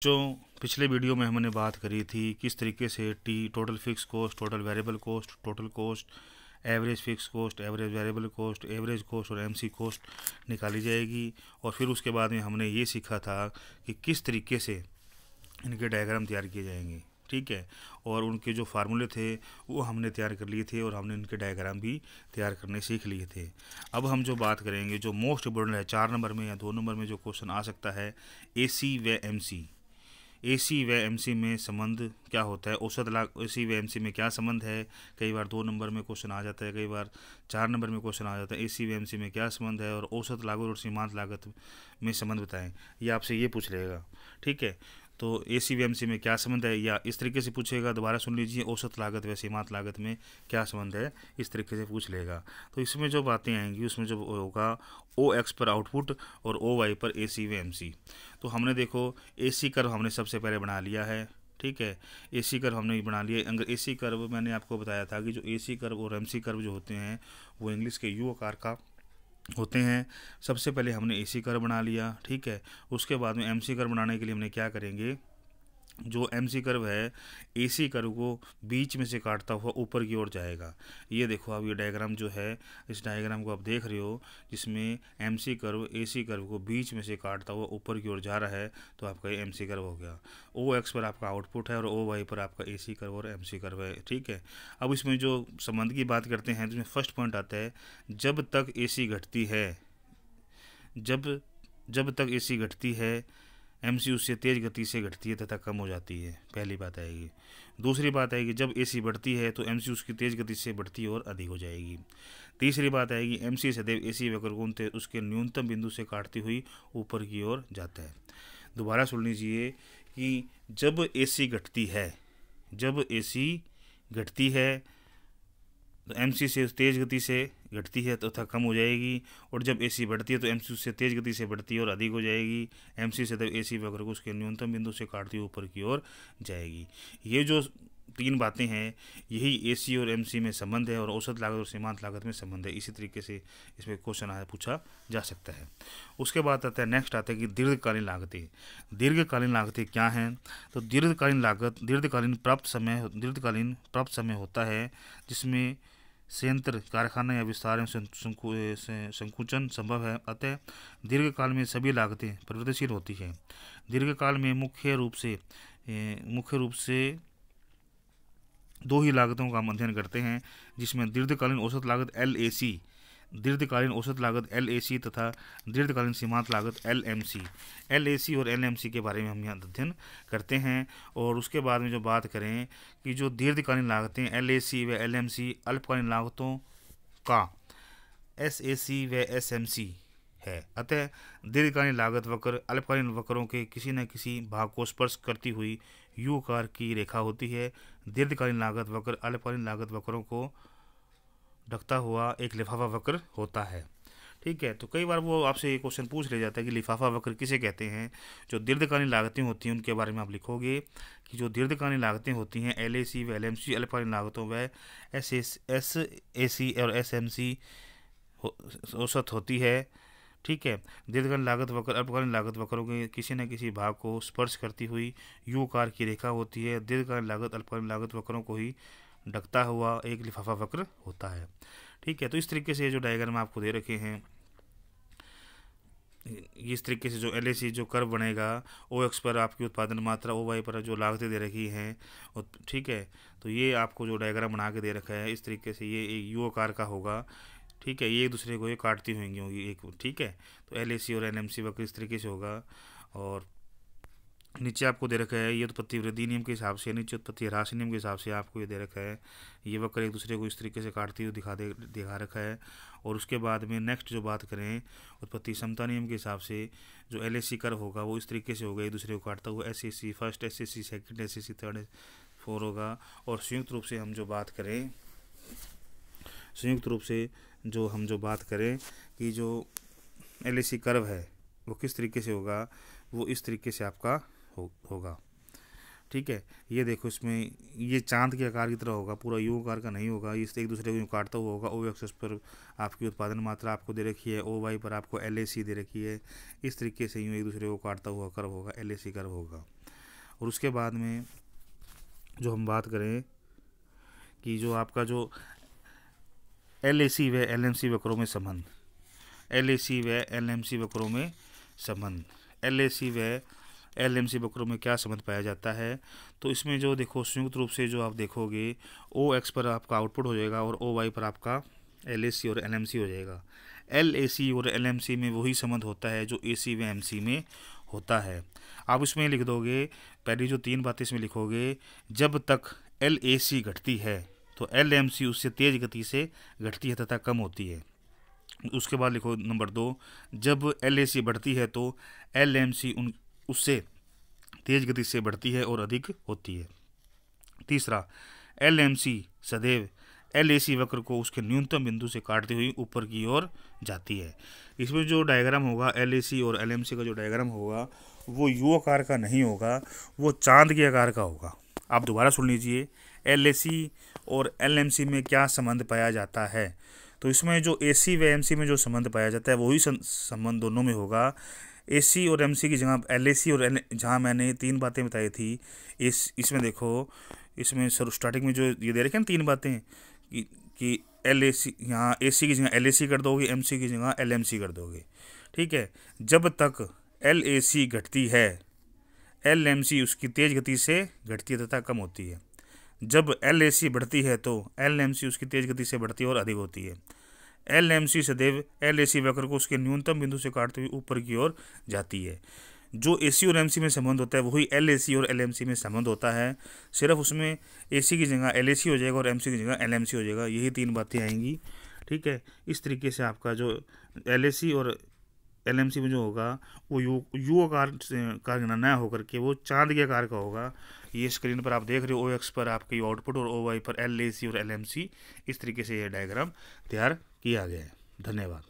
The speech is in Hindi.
बच्चों, पिछले वीडियो में हमने बात करी थी किस तरीके से total fix cost, total variable cost, total cost, average fix cost, average variable cost, average cost और एमसी कॉस्ट निकाली जाएगी। और फिर उसके बाद में हमने ये सीखा था कि किस तरीके से इनके डायग्राम तैयार किए जाएंगे, ठीक है। और उनके जो फार्मूले थे वो हमने तैयार कर लिए थे और हमने इनके डायग्राम भी तैयार करने सीख लिए थे। अब हम जो बात करेंगे, जो मोस्ट इम्पोर्टेंट है, 4 नंबर में या 2 नंबर में जो क्वेश्चन आ सकता है, एसी व एमसी। एसी व एमसी में संबंध क्या होता है, औसत लागत। एसी व एमसी में क्या संबंध है, कई बार 2 नंबर में क्वेश्चन आ जाता है, कई बार 4 नंबर में क्वेश्चन आ जाता है। एसी व एमसी में क्या संबंध है और औसत लागत और सीमांत लागत में संबंध बताएं, ये आपसे ये पूछ लेगा, ठीक है। तो एसी व एमसी में क्या संबंध है, या इस तरीके से पूछेगा, दोबारा सुन लीजिए, औसत लागत व सीमांत लागत में क्या संबंध है, इस तरीके से पूछ लेगा। तो इसमें जो बातें आएंगी उसमें जो होगा ओ एक्स पर आउटपुट और ओ वाई पर एसी व एमसी। तो हमने देखो एसी कर्व हमने सबसे पहले बना लिया है, ठीक है। एसी कर्व हमने बना लिया। अगर एसी कर्व मैंने आपको बताया था कि जो एसी कर्व और एमसी कर्व जो होते हैं वो इंग्लिश के यू आकार का होते हैं। सबसे पहले हमने एसी कर्व बना लिया, ठीक है। उसके बाद में एमसी कर्व बनाने के लिए हमने क्या करेंगे, जो एमसी कर्व है एसी कर्व को बीच में से काटता हुआ ऊपर की ओर जाएगा। ये देखो अब ये डायग्राम जो है, इस डायग्राम को आप देख रहे हो, जिसमें एमसी कर्व एसी कर्व को बीच में से काटता हुआ ऊपर की ओर जा रहा है, तो आपका ये एमसी कर्व हो गया। ओ एक्स पर आपका आउटपुट है और ओ वाई पर आपका एसी कर्व और एमसी कर्व है, ठीक है। अब इसमें जो संबंध की बात करते हैं, जिसमें फर्स्ट पॉइंट आता है, जब तक एसी घटती है, जब तक एसी घटती है, एमसी उससे तेज़ गति से घटती है तथा कम हो जाती है, पहली बात आएगी। दूसरी बात आएगी, जब एसी बढ़ती है तो एमसी उसकी तेज़ गति से बढ़ती है और अधिक हो जाएगी। तीसरी बात आएगी, एमसी सदैव एसी वक्र को उसके न्यूनतम बिंदु से काटती हुई ऊपर की ओर जाता है। दोबारा सुन लीजिए कि जब एसी घटती है, जब एसी घटती है तो एमसी से तेज़ गति से घटती है तथा कम हो जाएगी, और जब एसी बढ़ती है तो एमसी उससे तेज़ गति से बढ़ती है और अधिक हो जाएगी। एमसी से तब एसी वक्र को उसके न्यूनतम बिंदु से काटती हुई ऊपर की ओर जाएगी। ये जो 3 बातें हैं, यही एसी और एमसी में संबंध है और औसत लागत और सीमांत लागत में संबंध है। इसी तरीके से इसमें क्वेश्चन पूछा जा सकता है। उसके बाद आता है, नेक्स्ट आता है कि दीर्घकालीन लागतें। दीर्घकालीन लागतें क्या हैं, तो दीर्घकालीन लागत दीर्घकालीन प्राप्त समय होता है जिसमें संयंत्र, कारखाना या विस्तार में संकुचन संभव है। अतः दीर्घकाल में सभी लागतें परिवर्तनशील होती हैं। दीर्घकाल में मुख्य रूप से 2 ही लागतों का हम अध्ययन करते हैं, जिसमें दीर्घकालीन औसत लागत LAC तथा दीर्घकालीन सीमांत लागत LMC। LAC और LMC के बारे में हम यहाँ अध्ययन करते हैं। और उसके बाद में जो बात करें कि जो दीर्घकालीन लागतें LAC व LMC अल्पकालीन लागतों का SAC व SMC है। अतः दीर्घकालीन लागत वक्र अल्पकालीन वक्रों के किसी न किसी भाग को स्पर्श करती हुई यू आकार की रेखा होती है। दीर्घकालीन लागत वक्र अल्पकालीन लागत वक्रों को ढकता हुआ एक लिफाफा वक्र होता है, ठीक है। तो कई बार वो आपसे ये क्वेश्चन पूछ ले जाता है कि लिफाफा वक्र किसे कहते हैं। जो दीर्घकालीन लागतें होती हैं उनके बारे में आप लिखोगे कि जो दीर्घकालीन लागतें होती हैं LAC व LMC अल्पकालीन लागतों व SAC और SMC औसत होती है, ठीक है। दीर्घकालीन लागत वक्र अल्पकालीन लागत वक्रों के किसी न किसी भाग को स्पर्श करती हुई यू आकार की रेखा होती है। दीर्घकालीन लागत अल्पकालीन लागत वक्रों को ही ढकता हुआ एक लिफाफा वक्र होता है, ठीक है। तो इस तरीके से जो डायग्राम आपको दे रखे हैं, इस तरीके से जो LAC जो कर्व बनेगा, ओ एक्स पर आपकी उत्पादन मात्रा, ओ वाई पर जो लागतें दे रखी हैं, ठीक है। तो ये आपको जो डायग्राम बना के दे रखा है, इस तरीके से ये एक यू आकार का होगा, ठीक है। ये एक दूसरे को ये काटती होंगी एक, ठीक है। तो LAC और LMC वक्र इस तरीके से होगा। और नीचे आपको दे रखा है, ये उत्पत्ति वृद्धि नियम के हिसाब से, नीचे उत्पत्ति ह्रास नियम के हिसाब से आपको ये दे रखा है। ये वक्र एक दूसरे को इस तरीके से काटती हुई दिखा रखा है। और उसके बाद में नेक्स्ट जो बात करें, उत्पत्ति समता नियम के हिसाब से जो LAC कर्व होगा वो इस तरीके से होगा, एक दूसरे को काटता हुआ। SAC first, SAC second, SAC third, 4 होगा। और संयुक्त रूप से हम जो बात करें कि जो LAC कर्व है वो किस तरीके से होगा, वो इस तरीके से आपका होगा, ठीक है। ये देखो, इसमें ये चांद के आकार की तरह होगा, पूरा यू आकार का नहीं होगा, इस एक दूसरे को काटता हुआ होगा। ओ एक्सिस पर आपकी उत्पादन मात्रा आपको दे रखी है, ओ वाई पर आपको LAC दे रखी है। इस तरीके से यूँ एक दूसरे को काटता हुआ कर्व होगा, LAC कर्व होगा, और उसके बाद में जो हम बात करें कि जो आपका जो LAC व LMC वक्रों में संबंध, LAC व LMC वक्रों में संबंध, LAC व LMC वक्रों में क्या संबंध पाया जाता है। तो इसमें जो देखो संयुक्त रूप से जो आप देखोगे OX पर आपका आउटपुट हो जाएगा और OY पर आपका LAC और LMC हो जाएगा। LAC और LMC में वही संबंध होता है जो AC व MC में होता है। आप इसमें लिख दोगे, पहली जो 3 बातें इसमें लिखोगे, जब तक LAC घटती है तो LMC उससे तेज गति से घटती है तथा कम होती है। उसके बाद लिखो नंबर 2, जब LAC बढ़ती है तो LMC उससे तेज गति से बढ़ती है और अधिक होती है। तीसरा, LMC सदैव LAC वक्र को उसके न्यूनतम बिंदु से काटते हुए ऊपर की ओर जाती है। इसमें जो डायग्राम होगा LAC और LMC का जो डायग्राम होगा वो यू आकार का नहीं होगा, वो चांद के आकार का होगा। आप दोबारा सुन लीजिए, LAC और LMC में क्या संबंध पाया जाता है। तो इसमें जो AC व MC में जो संबंध पाया जाता है वही संबंध दोनों में होगा। AC और MC की जगह LAC और जहाँ मैंने 3 बातें बताई थी, इसमें देखो, इसमें स्टार्टिंग में जो ये दे रखे हैं 3 बातें कि LAC, यहाँ AC की जगह LAC कर दोगे, MC की जगह LMC कर दोगे। ठीक है, जब तक LAC घटती है LMC उसकी तेज गति से घटती है तथा कम होती है। जब LAC बढ़ती है तो LMC उसकी तेज गति से बढ़ती है और अधिक होती है। LMC सदैव LAC वक्र को उसके न्यूनतम बिंदु से काटते हुए ऊपर की ओर जाती है। जो AC और MC में संबंध होता है वही LAC और LMC में संबंध होता है, सिर्फ उसमें AC की जगह LAC हो जाएगा और MC की जगह LMC हो जाएगा। यही 3 बातें आएंगी। ठीक है, इस तरीके से आपका जो LAC और LMC में जो होगा वो यू आकार का न होकर के वो चांद के आकार का होगा। ये स्क्रीन पर आप देख रहे हो, OX पर आपकी आउटपुट और OY पर LAC और LMC। इस तरीके से ये डायग्राम तैयार किया गया है। धन्यवाद।